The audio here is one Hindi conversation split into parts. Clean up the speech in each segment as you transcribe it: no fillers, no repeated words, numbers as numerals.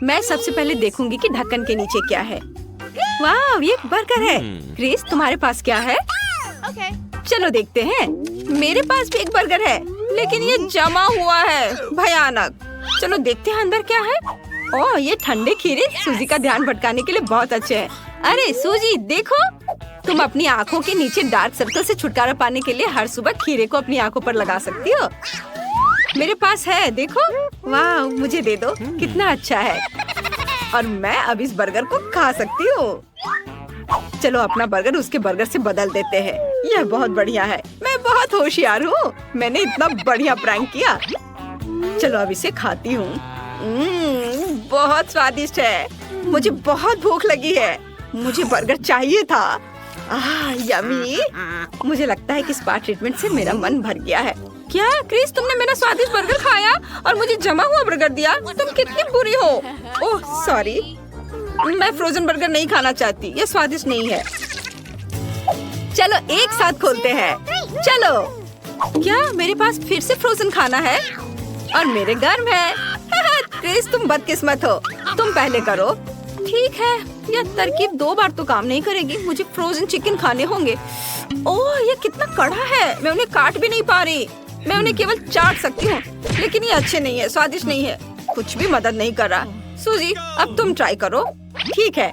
मैं सबसे पहले देखूंगी कि ढक्कन के नीचे क्या है। वाह, ये बर्गर है। क्रिस, तुम्हारे पास क्या है? चलो देखते हैं। मेरे पास भी एक बर्गर है, लेकिन ये जमा हुआ है, भयानक। चलो देखते हैं अंदर क्या है। ओह, ये ठंडे खीरे सूजी का ध्यान भटकाने के लिए बहुत अच्छे हैं। अरे सूजी, देखो, तुम अपनी आँखों के नीचे डार्क सर्कल से छुटकारा पाने के लिए हर सुबह खीरे को अपनी आँखों पर लगा सकती हो। मेरे पास है, देखो। वाह, मुझे दे दो, कितना अच्छा है। और मैं अब इस बर्गर को खा सकती हूँ। चलो अपना बर्गर उसके बर्गर से बदल देते हैं। यह बहुत बढ़िया है। मैं बहुत होशियार हूँ। मैंने इतना बढ़िया प्रैंक किया। चलो अब इसे खाती हूँ। बहुत स्वादिष्ट है। मुझे बहुत भूख लगी है। मुझे बर्गर चाहिए था। यम्मी। मुझे लगता है कि स्पा ट्रीटमेंट से मेरा मन भर गया है। क्या क्रिस, तुमने मेरा स्वादिष्ट बर्गर खाया और मुझे जमा हुआ बर्गर दिया? तुम कितनी बुरी हो। ओह सॉरी, मैं फ्रोजन बर्गर नहीं खाना चाहती। ये स्वादिष्ट नहीं है। चलो एक साथ खोलते हैं। चलो। क्या मेरे पास फिर से फ्रोजन खाना है? और मेरे गर्म है। क्रिस, तुम बदकिस्मत हो। तुम पहले करो। ठीक है, यह तरकीब 2 बार तो काम नहीं करेगी। मुझे फ्रोजन चिकन खाने होंगे। ओह, ये कितना कड़ा है। मैं उन्हें काट भी नहीं पा रही। मैं उन्हें केवल चाट सकती हूँ, लेकिन ये अच्छे नहीं है, स्वादिष्ट नहीं है। कुछ भी मदद नहीं कर रहा। सूजी, अब तुम ट्राई करो। ठीक है,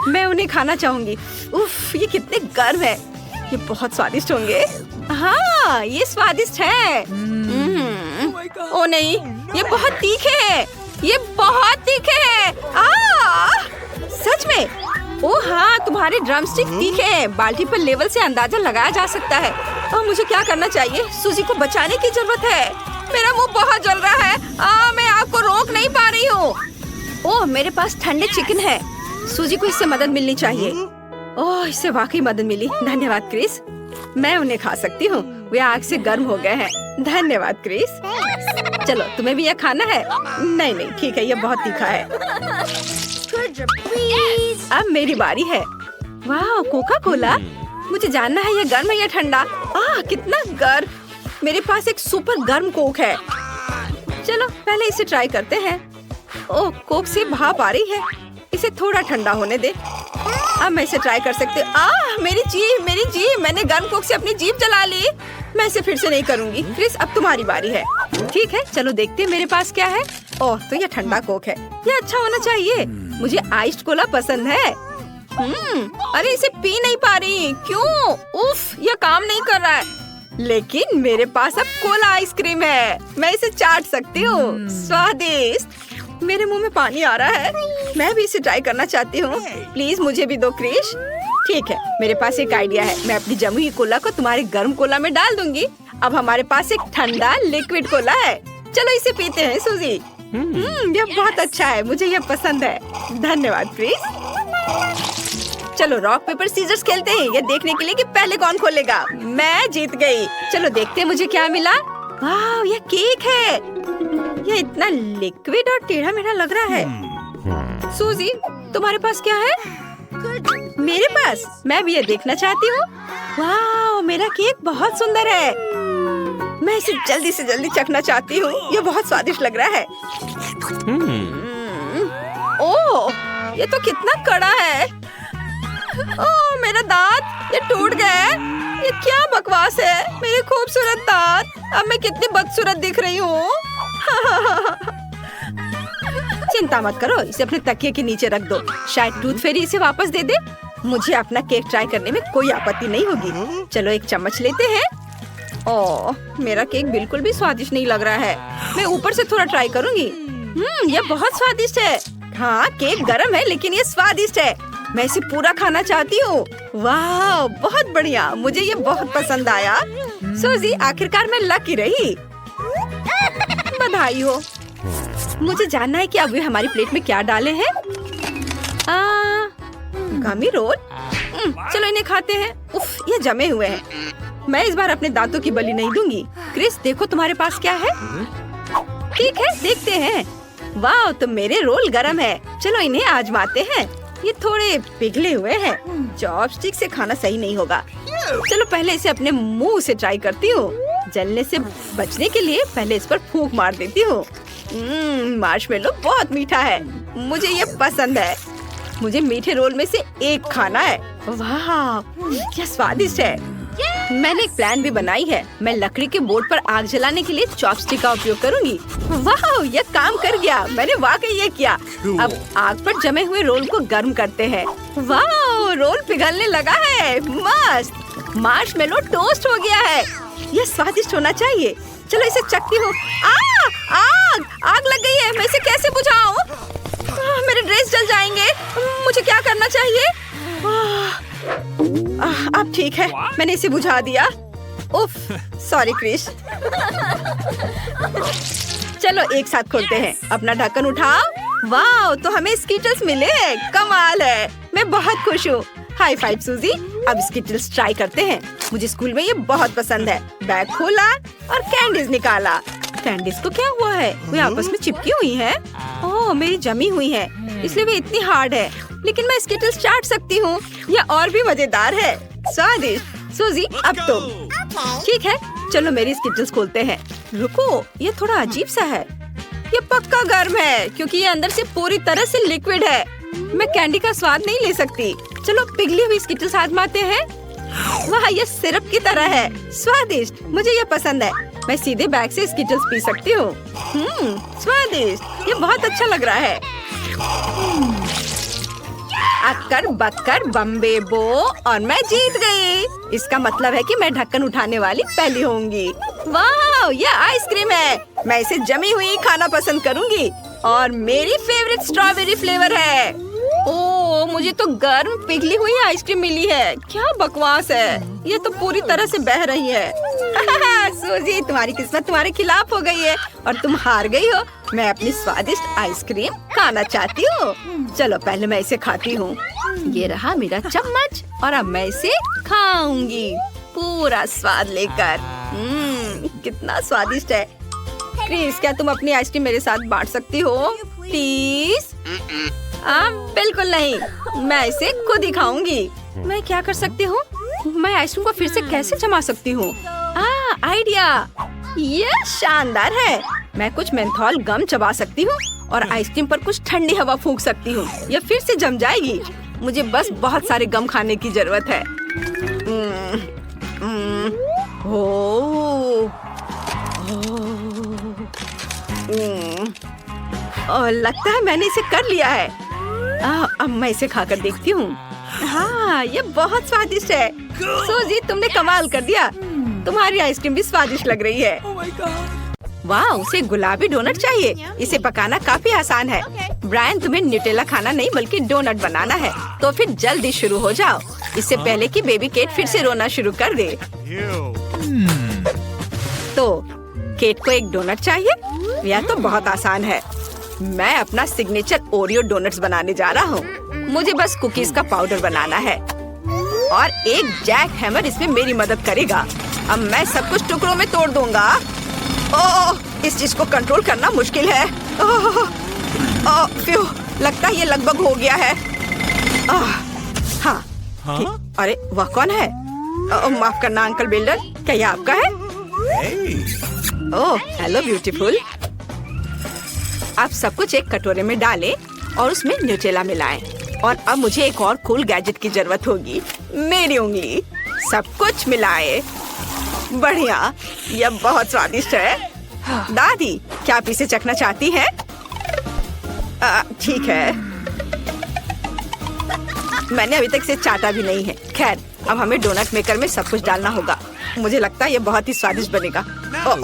मैं उन्हें खाना चाहूंगी। उफ, ये कितने गर्म है। ये बहुत स्वादिष्ट होंगे। हाँ, ये स्वादिष्ट है। ओ नहीं, ये बहुत तीखे है। ये बहुत तीखे है। सच में? ओ हाँ, तुम्हारे ड्रमस्टिक तीखे हैं। बाल्टी पर लेवल से अंदाजा लगाया जा सकता है। और मुझे क्या करना चाहिए? सूजी को बचाने की जरूरत है। मेरा मुंह बहुत जल रहा है। मैं आपको रोक नहीं पा रही हूँ। ओह, मेरे पास ठंडे चिकन है। सूजी को इससे मदद मिलनी चाहिए। ओह, इससे वाकई मदद मिली। धन्यवाद क्रिस। मैं उन्हें खा सकती हूँ। वे आग से गर्म हो गए हैं। धन्यवाद क्रिस। चलो, तुम्हें भी यह खाना है? नहीं नहीं, ठीक है, यह बहुत तीखा है। अब मेरी बारी है। वाह, कोका कोला। मुझे जानना है, यह गर्म है या ठंडा? कितना गर्म। मेरे पास एक सुपर गर्म कोक है। चलो पहले इसे ट्राई करते हैं। ओह, कोक से भाप आ रही है। इसे थोड़ा ठंडा होने दे। अब मैं इसे ट्राई कर सकती हूँ। मेरी जीभ। मैंने गर्म कोक से अपनी जीभ जला ली। मैं इसे फिर से नहीं करूँगी। क्रिस, अब तुम्हारी बारी है। ठीक है, चलो देखते हैं मेरे पास क्या है। ओह, तो ये ठंडा कोक है। ये अच्छा होना चाहिए। मुझे आइस्ड कोला पसंद है। अरे इसे पी नहीं पा रही। क्यों? उफ, यह काम नहीं कर रहा है। लेकिन मेरे पास अब कोला आइसक्रीम है। मैं इसे चाट सकती हूँ। स्वादिष्ट। मेरे मुंह में पानी आ रहा है। मैं भी इसे ट्राई करना चाहती हूँ। प्लीज मुझे भी दो क्रिश। ठीक है, मेरे पास एक आइडिया है। मैं अपनी जमी हुई कोला को तुम्हारे गर्म कोला में डाल दूंगी। अब हमारे पास एक ठंडा लिक्विड कोला है। चलो इसे पीते हैं सूजी। यह बहुत अच्छा है। मुझे यह पसंद है। धन्यवाद क्रिस। चलो रॉक पेपर सीजर्स खेलते हैं, ये देखने के लिए कि पहले कौन खोलेगा। मैं जीत गई। चलो देखते हैं मुझे क्या मिला। वाह, यह केक है। यह इतना लिक्विड और टेढ़ा मेढ़ा लग रहा है। सूजी, तुम्हारे पास क्या है? मेरे पास? मैं भी ये देखना चाहती हूँ। वाह, मेरा केक बहुत सुंदर है। मैं इसे जल्दी से जल्दी चखना चाहती हूँ। यह बहुत स्वादिष्ट लग रहा है। ओह, ये तो कितना कड़ा है। ओह, मेरा दांत, ये टूट गया है। ये क्या बकवास है। मेरे खूबसूरत दांत। अब मैं कितनी बदसूरत दिख रही हूँ। चिंता मत करो, इसे अपने तकिए के नीचे रख दो। शायद टूथ फेरी इसे वापस दे दे। मुझे अपना केक ट्राई करने में कोई आपत्ति नहीं होगी। चलो एक चम्मच लेते हैं। ओह, मेरा केक बिल्कुल भी स्वादिष्ट नहीं लग रहा है। मैं ऊपर से थोड़ा ट्राई करूंगी। यह बहुत स्वादिष्ट है। हाँ, केक गरम है लेकिन ये स्वादिष्ट है। मैं इसे पूरा खाना चाहती हूँ। वाह, बहुत बढ़िया। मुझे ये बहुत पसंद आया। सूजी, आखिरकार मैं लकी रही। बधाई हो। मुझे जानना है कि अब वे हमारी प्लेट में क्या डाले हैं। गमी रोल। चलो इन्हें खाते हैं। उफ, ये जमे हुए हैं। मैं इस बार अपने दांतों की बलि नहीं दूंगी। क्रिस, देखो तुम्हारे पास क्या है। ठीक है, देखते हैं। वाह, तो मेरे रोल गरम है। चलो इन्हें आजमाते हैं। ये थोड़े पिघले हुए हैं। चॉपस्टिक से खाना सही नहीं होगा। चलो पहले इसे अपने मुंह से ट्राई करती हूँ। जलने से बचने के लिए पहले इस पर फूंक मार देती हूँ। मार्शमेलो बहुत मीठा है, मुझे ये पसंद है। मुझे मीठे रोल में से एक खाना है। वाह, क्या स्वादिष्ट है। मैंने एक प्लान भी बनाई है। मैं लकड़ी के बोर्ड पर आग जलाने के लिए चॉपस्टिक का उपयोग करूंगी। वाह, ये काम कर गया। मैंने वाकई ये किया। अब आग पर जमे हुए रोल को गर्म करते हैं। वाह, रोल पिघलने लगा है। मस्त। मार्शमेलो टोस्ट हो गया है। यह स्वादिष्ट होना चाहिए। चलो इसे चखती हूँ। आग आग लग गई है। मैं इसे कैसे बुझाऊं? मेरे ड्रेस जल जाएंगे। मुझे क्या करना चाहिए? अब ठीक है, मैंने इसे बुझा दिया। उफ, सॉरी क्रिस। चलो एक साथ खोलते हैं। अपना ढक्कन उठाओ। वाह, तो हमें स्कीटल्स मिले। कमाल है। मैं बहुत खुश हूँ। हाई फाइव सूजी। अब स्कीटल्स ट्राई करते हैं। मुझे स्कूल में ये बहुत पसंद है। बैग खोला और कैंडीज निकाला। कैंडीज को क्या हुआ है? वे आपस में चिपकी हुई है। ओह, मेरी जमी हुई है, इसलिए वे इतनी हार्ड है। लेकिन मैं स्कीटल्स चाट सकती हूँ। यह और भी मजेदार है। स्वादिष्ट। सूजी, अब तुम। ठीक है, चलो मेरी स्कीटल्स खोलते हैं। रुको, ये थोड़ा अजीब सा है। ये पक्का गर्म है क्योंकि ये अंदर से पूरी तरह से लिक्विड है। मैं कैंडी का स्वाद नहीं ले सकती। चलो पिघली हुई स्कीटल्स आजमाते हैं। वाह, ये सिरप की तरह है। स्वादिष्ट, मुझे ये पसंद है। मैं सीधे बैग से स्कीटल्स पी सकती हूँ। स्वादिष्ट, ये बहुत अच्छा लग रहा है। अक्कर बक्कर बम्बे बो, और मैं जीत गई। इसका मतलब है कि मैं ढक्कन उठाने वाली पहली होंगी। वाह, ये आइसक्रीम है। मैं इसे जमी हुई खाना पसंद करूंगी और मेरी फेवरेट स्ट्रॉबेरी फ्लेवर है। ओह, मुझे तो गर्म पिघली हुई आइसक्रीम मिली है। क्या बकवास है, ये तो पूरी तरह से बह रही है। सूजी, तुम्हारी किस्मत तुम्हारे खिलाफ हो गई है और तुम हार गई हो। मैं अपनी स्वादिष्ट आइसक्रीम खाना चाहती हूँ। चलो पहले मैं इसे खाती हूँ। ये रहा मेरा चम्मच और अब मैं इसे खाऊंगी पूरा स्वाद लेकर। कितना स्वादिष्ट है। क्रिस, क्या तुम अपनी आइसक्रीम मेरे साथ बांट सकती हो प्लीज? बिल्कुल नहीं, मैं इसे खुद ही खाऊंगी। मैं क्या कर सकती हूँ? मैं आइसक्रीम को फिर से कैसे जमा सकती हूँ? आइडिया, ये शानदार है। मैं कुछ मेंथोल गम चबा सकती हूँ और आइसक्रीम पर कुछ ठंडी हवा फूंक सकती हूँ। यह फिर से जम जाएगी। मुझे बस बहुत सारे गम खाने की जरूरत है। लगता है मैंने इसे कर लिया है। अब मैं इसे खाकर देखती हूँ। हाँ, ये बहुत स्वादिष्ट है। सूजी, तुमने कमाल कर दिया। तुम्हारी आइसक्रीम भी स्वादिष्ट लग रही है। वाह, उसे गुलाबी डोनट चाहिए। इसे पकाना काफी आसान है। ब्रायन, तुम्हें न्यूटेला खाना नहीं बल्कि डोनट बनाना है। तो फिर जल्दी शुरू हो जाओ, इससे पहले कि बेबी केट फिर से रोना शुरू कर दे। तो केट को एक डोनट चाहिए। यह तो बहुत आसान है। मैं अपना सिग्नेचर ओरियो डोनट्स बनाने जा रहा हूँ। मुझे बस कुकीज का पाउडर बनाना है और एक जैक हैमर इसमें मेरी मदद करेगा। अब मैं सब कुछ टुकड़ों में तोड़ दूंगा। ओह, इस चीज को कंट्रोल करना मुश्किल है। लगता है ये लगभग हो गया है। हाँ? अरे वह कौन है? माफ करना अंकल बिल्डर, क्या ये आपका है? ओह, हेलो ब्यूटीफुल। आप सब कुछ एक कटोरे में डालें और उसमें न्यूटेला मिलाएं। और अब मुझे एक और कूल गैजेट की जरूरत होगी। मेरी उंगली। सब कुछ मिलाएं। बढ़िया, यह बहुत स्वादिष्ट है। दादी, क्या आप इसे चखना चाहती हैं? ठीक है। मैंने अभी तक इसे चाटा भी नहीं है। खैर, अब हमें डोनट मेकर में सब कुछ डालना होगा। मुझे लगता है ये बहुत ही स्वादिष्ट बनेगा।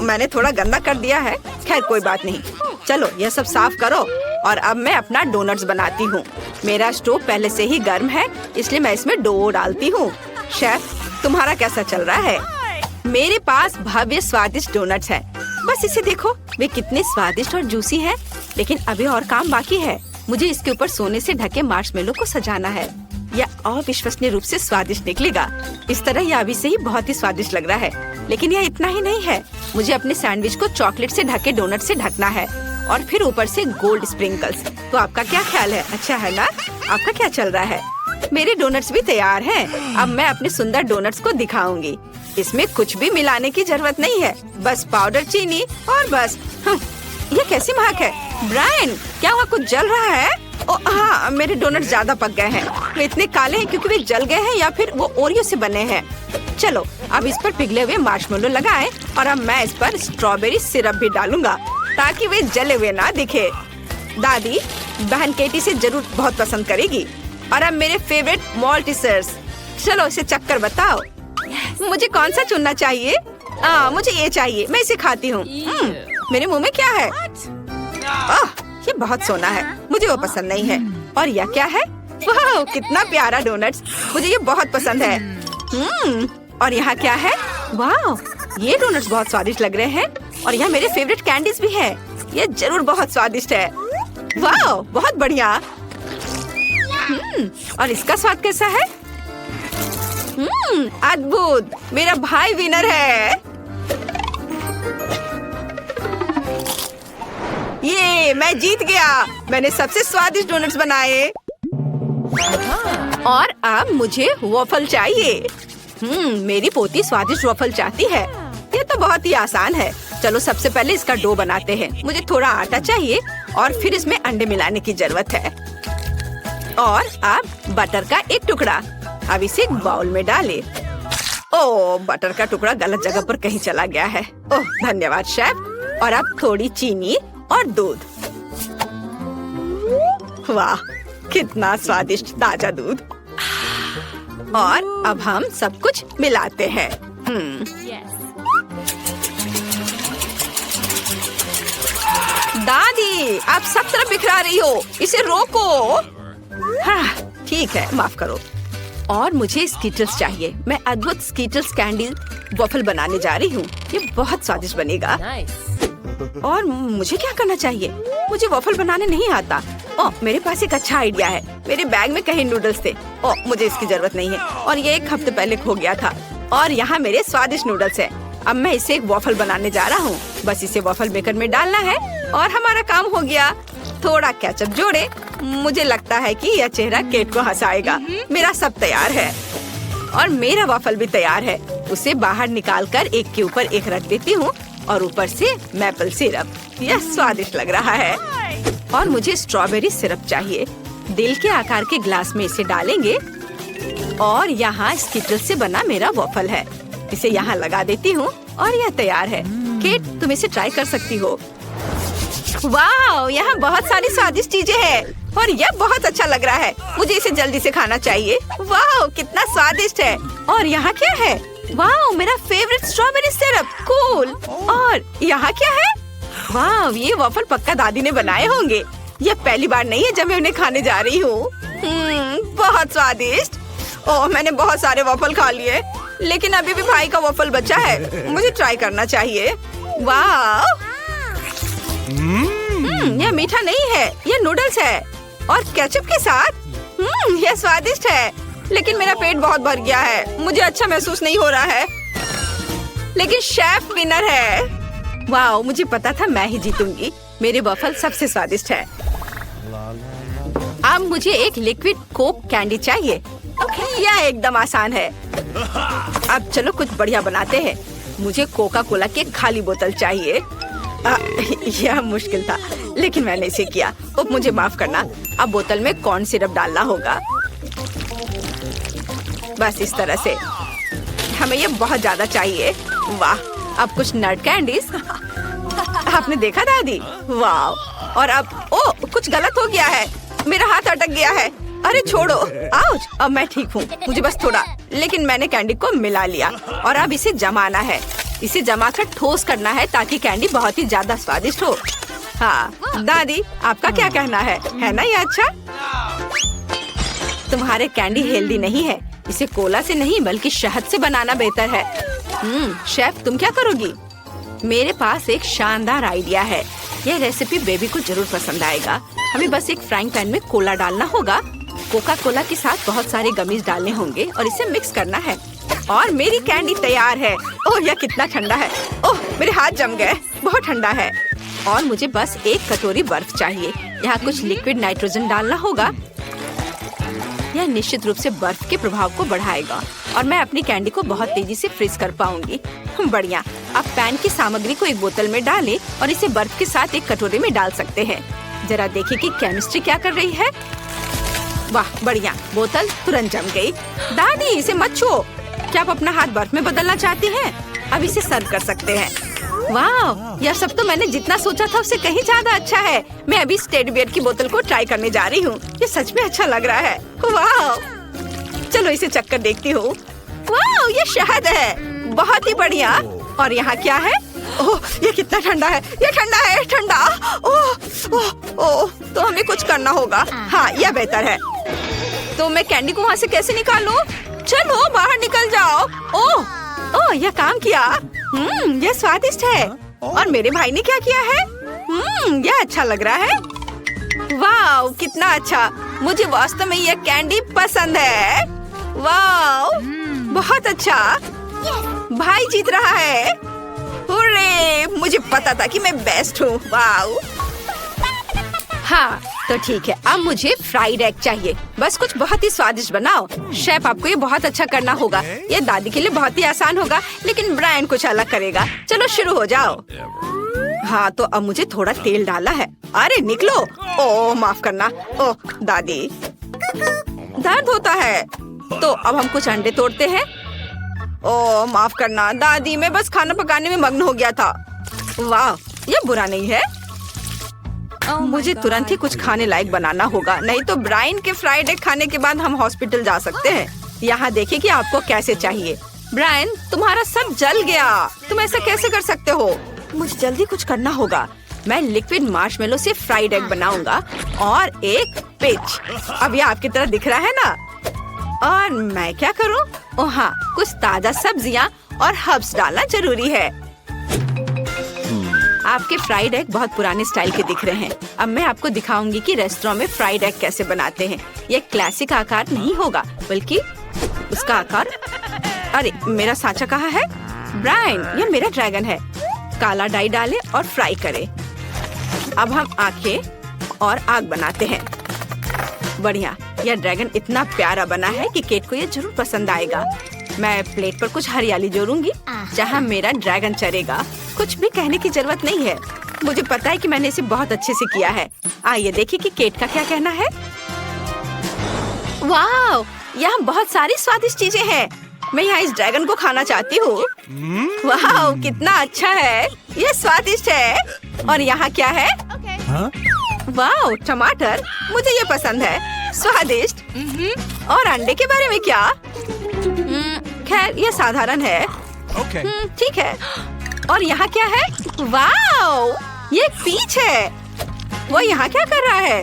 मैंने थोड़ा गंदा कर दिया है। खैर कोई बात नहीं। चलो यह सब साफ करो और अब मैं अपना डोनट्स बनाती हूँ। मेरा स्टोव पहले से ही गर्म है, इसलिए मैं इसमें डो डालती हूँ। शेफ, तुम्हारा कैसा चल रहा है? मेरे पास भव्य स्वादिष्ट डोनट्स हैं। बस इसे देखो, वे कितने स्वादिष्ट और जूसी हैं। लेकिन अभी और काम बाकी है। मुझे इसके ऊपर सोने से ढके मार्शमेलो को सजाना है। यह अविश्वसनीय रूप से स्वादिष्ट निकलेगा। इस तरह यह अभी से ही बहुत ही स्वादिष्ट लग रहा है। लेकिन यह इतना ही नहीं है। मुझे अपने सैंडविच को चॉकलेट से ढके डोनट से ढकना है और फिर ऊपर से गोल्ड स्प्रिंकल्स। तो आपका क्या ख्याल है? अच्छा है ना? आपका क्या चल रहा है? मेरे डोनट्स भी तैयार हैं। अब मैं अपने सुंदर डोनट्स को दिखाऊंगी। इसमें कुछ भी मिलाने की जरूरत नहीं है, बस पाउडर चीनी और बस। ये कैसी महक है? ब्रायन, क्या वहाँ कुछ जल रहा है? ओ हाँ, मेरे डोनट ज्यादा पक गए हैं। वे इतने काले हैं क्योंकि वे जल गए हैं या फिर वो ओरियो से बने हैं। चलो अब इस पर पिघले हुए मार्शमेलो लगाएं और अब मैं इस पर स्ट्रॉबेरी सिरप भी डालूंगा ताकि वे जले हुए ना दिखे। दादी बहन केटी से जरूर बहुत पसंद करेगी। और अब मेरे फेवरेट मॉल्टिसर्स। चलो इसे चक्कर बताओ। मुझे कौन सा चुनना चाहिए? मुझे ये चाहिए, मैं इसे खाती हूँ। मेरे मुंह में क्या है? ये बहुत सोना है, मुझे वो पसंद नहीं है। और यह क्या है? वाह, कितना प्यारा डोनट्स, मुझे ये बहुत पसंद है। और यहाँ क्या है? वाह, ये डोनट्स बहुत स्वादिष्ट लग रहे हैं। और यहाँ मेरे फेवरेट कैंडीज भी है। ये जरूर बहुत स्वादिष्ट है। वाह, बहुत बढ़िया। और इसका स्वाद कैसा है? अद्भुत, मेरा भाई विनर है। ये मैं जीत गया। मैंने सबसे स्वादिष्ट डोनट्स बनाए। और अब मुझे वॉफल चाहिए। मेरी पोती स्वादिष्ट वॉफल चाहती है। ये तो बहुत ही आसान है। चलो सबसे पहले इसका डो बनाते हैं। मुझे थोड़ा आटा चाहिए और फिर इसमें अंडे मिलाने की जरूरत है। और अब बटर का एक टुकड़ा। अब इसे एक बाउल में डालें। ओह, बटर का टुकड़ा गलत जगह पर कहीं चला गया है। ओह, धन्यवाद शेफ। और अब थोड़ी चीनी और दूध। वाह, कितना स्वादिष्ट ताजा दूध। और अब हम सब कुछ मिलाते हैं। दादी, आप सब तरफ बिखरा रही हो, इसे रोको। हाँ, ठीक है, माफ करो। और मुझे स्कीटल्स चाहिए। मैं अद्भुत स्कीटल्स कैंडी वॉफल बनाने जा रही हूँ। ये बहुत स्वादिष्ट बनेगा। और मुझे क्या करना चाहिए? मुझे वॉफल बनाने नहीं आता। ओह, मेरे पास एक अच्छा आइडिया है। मेरे बैग में कहीं नूडल्स थे। ओह, मुझे इसकी जरूरत नहीं है। और ये एक हफ्ते पहले खो गया था। और यहाँ मेरे स्वादिष्ट नूडल्स हैं। अब मैं इसे एक वॉफल बनाने जा रहा हूँ। बस इसे वॉफल मेकर में डालना है और हमारा काम हो गया। थोड़ा केचप जोड़े। मुझे लगता है कि यह चेहरा केट को हंसाएगा। मेरा सब तैयार है और मेरा वॉफल भी तैयार है। उसे बाहर निकालकर एक के ऊपर एक रख देती हूँ और ऊपर से मैपल सिरप। यह स्वादिष्ट लग रहा है। और मुझे स्ट्रॉबेरी सिरप चाहिए। दिल के आकार के ग्लास में इसे डालेंगे और यहाँ स्कीटल्स से बना मेरा वॉफल है। इसे यहाँ लगा देती हूँ और यह तैयार है। केट, तुम इसे ट्राई कर सकती हो। वाह, यहाँ बहुत सारी स्वादिष्ट चीजें हैं और यह बहुत अच्छा लग रहा है। मुझे इसे जल्दी से खाना चाहिए। वाह, कितना स्वादिष्ट है। और यहाँ क्या है? वाह, मेरा फेवरेट स्ट्रॉबेरी सिरप। कूल। और यहाँ क्या है? वाह, ये वॉफल पक्का दादी ने बनाए होंगे। यह पहली बार नहीं है जब मैं उन्हें खाने जा रही हूँ। बहुत स्वादिष्ट। ओह, मैंने बहुत सारे वॉफल खा लिए, लेकिन अभी भी भाई का वॉफल बचा है। मुझे ट्राई करना चाहिए। वाह, यह मीठा नहीं है, यह नूडल्स है और केचप के साथ। यह स्वादिष्ट है, लेकिन मेरा पेट बहुत भर गया है। मुझे अच्छा महसूस नहीं हो रहा है। लेकिन शेफ विनर है। वाह, मुझे पता था मैं ही जीतूंगी। मेरे वॉफल सबसे स्वादिष्ट है। अब मुझे एक लिक्विड कोक कैंडी चाहिए। यह एकदम आसान है। अब चलो कुछ बढ़िया बनाते हैं। मुझे कोका कोला की खाली बोतल चाहिए। यह मुश्किल था, लेकिन मैंने इसे किया। अब मुझे माफ करना। अब बोतल में कॉर्न सिरप डालना होगा। बस इस तरह से। हमें ये बहुत ज्यादा चाहिए। वाह, अब कुछ नट कैंडीज। आपने देखा दादी? वाह। और अब कुछ गलत हो गया है। मेरा हाथ अटक गया है। अरे छोड़ो। आउच। अब मैं ठीक हूँ। मुझे बस थोड़ा, लेकिन मैंने कैंडी को मिला लिया और अब इसे जमाना है। इसे जमाकर ठोस करना है ताकि कैंडी बहुत ही ज्यादा स्वादिष्ट हो। हाँ दादी, आपका क्या कहना है ना ये अच्छा? तुम्हारे कैंडी हेल्दी नहीं है। इसे कोला से नहीं बल्कि शहद से बनाना बेहतर है। शेफ, तुम क्या करोगी? मेरे पास एक शानदार आइडिया है। यह रेसिपी बेबी को जरूर पसंद आएगा। हमें बस एक फ्राइंग पैन में कोला डालना होगा। कोका कोला के साथ बहुत सारे गमीज डालने होंगे और इसे मिक्स करना है। और मेरी कैंडी तैयार है। ओह, यह कितना ठंडा है। ओह, मेरे हाथ जम गए। बहुत ठंडा है। और मुझे बस एक कटोरी बर्फ चाहिए। यहाँ कुछ लिक्विड नाइट्रोजन डालना होगा। यह निश्चित रूप से बर्फ के प्रभाव को बढ़ाएगा। और मैं अपनी कैंडी को बहुत तेजी से फ्रीज कर पाऊंगी। बढ़िया। अब पैन की सामग्री को एक बोतल में डालें और इसे बर्फ के साथ एक कटोरे में डाल सकते हैं। जरा देखिए कि केमिस्ट्री क्या कर रही है। वाह बढ़िया, बोतल तुरंत जम गई। दादी इसे मत छुओ। क्या आप अपना हाथ बर्फ में बदलना चाहती हैं? अब इसे सर्व कर सकते हैं। वाह, यह सब तो मैंने जितना सोचा था उससे कहीं ज्यादा अच्छा है। मैं अभी टेडी बियर की बोतल को ट्राई करने जा रही हूँ। ये सच में अच्छा लग रहा है। वाह, चलो इसे चक्कर देखती हूँ। वाह, ये शहद है, बहुत ही बढ़िया। और यहाँ क्या है? ओह, ये कितना ठंडा है। ये ठंडा है, ठंडा। ओह ओह ओह, तो हमें कुछ करना होगा। हाँ, यह बेहतर है। तो मैं कैंडी को वहाँ से कैसे निकालूं? चलो बाहर निकल जाओ। ओह ओह, यह काम किया। यह स्वादिष्ट है। और मेरे भाई ने क्या किया है? यह अच्छा लग रहा है। वाह, कितना अच्छा। मुझे वास्तव में यह कैंडी पसंद है। वाह, बहुत अच्छा। भाई जीत रहा है। हुर्रे, मुझे पता था कि मैं बेस्ट हूँ। वाह। हाँ तो ठीक है, अब मुझे फ्राइड एग चाहिए। बस कुछ बहुत ही स्वादिष्ट बनाओ। शेफ, आपको ये बहुत अच्छा करना होगा। ये दादी के लिए बहुत ही आसान होगा, लेकिन ब्रायन कुछ अलग करेगा। चलो शुरू हो जाओ। हाँ तो अब मुझे थोड़ा तेल डाला है। अरे निकलो। ओह माफ करना। ओह दादी, दर्द होता है। तो अब हम कुछ अंडे तोड़ते हैं। ओह माफ करना दादी, मैं बस खाना पकाने में मग्न हो गया था। वाह, ये बुरा नहीं है। मुझे तुरंत ही कुछ खाने लायक बनाना होगा, नहीं तो ब्रायन के फ्राइड एग खाने के बाद हम हॉस्पिटल जा सकते हैं। यहाँ देखिए कि आपको कैसे चाहिए। ब्रायन, तुम्हारा सब जल गया। तुम ऐसा कैसे कर सकते हो? मुझे जल्दी कुछ करना होगा। मैं लिक्विड मार्शमेलो से फ्राइड एग बनाऊंगा और एक पिच। अब ये आपकी तरह दिख रहा है ना? और मैं क्या करूँ? ओह हाँ, कुछ ताजा सब्जियाँ और हर्ब्स डालना जरूरी है। आपके फ्राइड एग बहुत पुराने स्टाइल के दिख रहे हैं। अब मैं आपको दिखाऊंगी कि रेस्टोरेंट में फ्राइड एग कैसे बनाते हैं। ये क्लासिक आकार नहीं होगा, बल्कि उसका आकार। अरे मेरा सांचा कहाँ है? ब्रायन, ये मेरा ड्रैगन है। काला डाई डालें और फ्राई करें। अब हम आंखें और आग बनाते हैं। बढ़िया, यह ड्रैगन इतना प्यारा बना है कि केट को ये जरूर पसंद आएगा। मैं प्लेट पर कुछ हरियाली जोड़ूंगी जहाँ मेरा ड्रैगन चरेगा। कुछ भी कहने की जरूरत नहीं है, मुझे पता है कि मैंने इसे बहुत अच्छे से किया है। आइए देखिए कि केट का क्या कहना है। वाह, यहाँ बहुत सारी स्वादिष्ट चीजें हैं। मैं यहाँ इस ड्रैगन को खाना चाहती हूँ। वाह, कितना अच्छा है, ये स्वादिष्ट है। और यहाँ क्या है? वाह, टमाटर, मुझे ये पसंद है, स्वादिष्ट। और अंडे के बारे में क्या? खैर ये साधारण है। ठीक है। और यहाँ क्या है? वाह, ये पीच है। वो यहाँ क्या कर रहा है?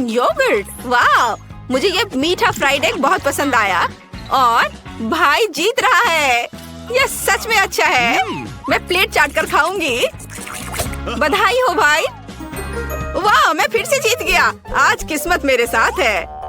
योगर्ट। वाह, मुझे ये मीठा फ्राइड एग बहुत पसंद आया। और भाई जीत रहा है। ये सच में अच्छा है। मैं प्लेट चाट कर खाऊंगी। बधाई हो भाई। वाह, मैं फिर से जीत गया। आज किस्मत मेरे साथ है।